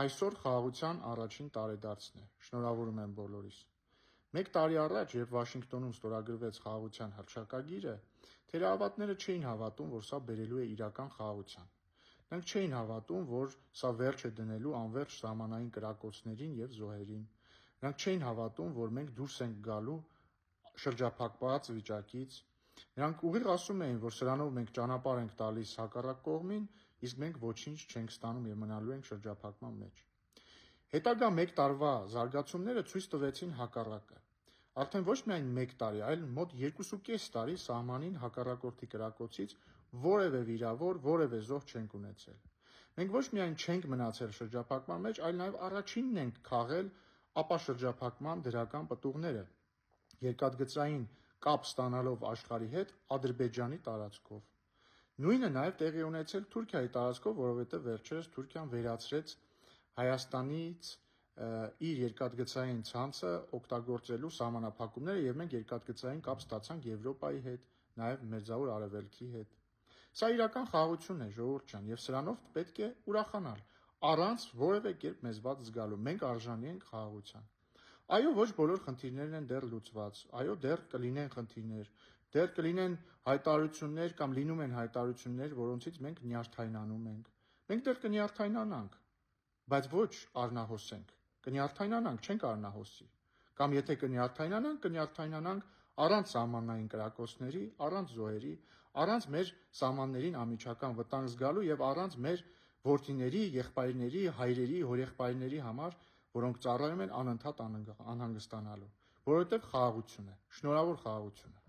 Այսօր խաղաղության առաջին տարեդարձն է։ Շնորհավորում եմ բոլորիս։ 1 տարի առաջ, երբ Վաշինգտոնում ստորագրվեց խաղաղության հռչակագիրը, թերահավատները չէին հավատում, որ սա բերելու է իրական խաղաղության։ Նրանք չէին հավատում, որ սա վերջ է դնելու անվերջ սահմանային կրակոցներին եւ զոհերին։ Նրանք չէին հավատում, որ մենք դուրս ենք գալու շրջափակված վիճակից։ Նրանք ուղիղ ասում էին, որ սրանով մենք ճանապարհ ենք տալիս հակառակ կողմին, իսկ մենք ոչինչ չենք ստանում եւ մնալու ենք շրջափակման մեջ։ Հետագա 1 տարվա զարգացումները ցույց տվեցին հակառակը։ Արդեն ոչ միայն 1 տարի, այլ մոտ 2.5 տարի սահմանին հակառակորդի կրակոցից որևէ վիրավոր, որևէ զոհ չենք ունեցել։ Մենք ոչ միայն չենք մնացել շրջափակման մեջ, այլ նաեւ առաջինն ենք քաղել ապաշրջափակման դրական պտուղները, երկաթգծային կապ ստանալով աշխարհի հետ Ադրբեջանի տարածքով։ Նույնը նաև տեղի ունեցել Թուրքիայի տարածքով, որովհետև վերջերս Թուրքիան վերացրեց Հայաստանից իր երկաթգծային ցանցը օգտագործելու սահմանափակումները եւ մենք երկաթգծային կապ ստացանք Եվրոպայի հետ, նաև Մերձավոր Արևելքի հետ։ Սա իրական խաղաղություն է, ժողովուրդ ջան, եւ սրանով պետք է ուրախանալ, առանց որևէ կերպ մեզ վատ զգալու։ Մենք արժանի ենք խաղաղության։ Այո, ոչ բոլոր խնդիրներն են դեռ լուծված, այո, դեռ կլինեն խնդիրներ, դեռ կլինեն հայտարարություններ կամ լինում են հայտարարություններ, որոնցից մենք նյարդայնանում ենք։ Մենք դեռ կնյարդայնանանք, բայց ոչ առնահոսենք, կնյարդայնանանք, չենք առնահոսի։ Կամ եթե կնյարդայնանանք առանց սահմանային կրակոցների, առանց զոհերի, առանց մեր սահմաններին անմիջական վտանգ զգալու եւ առանց մեր որդիների, եղբայրների, հայրերի, հորեղբայրների համար, որոնք ծառայում են անընդհատ անհանգստանալու, որովհետև խաղաղություն է, շնորհավոր խաղաղությունը։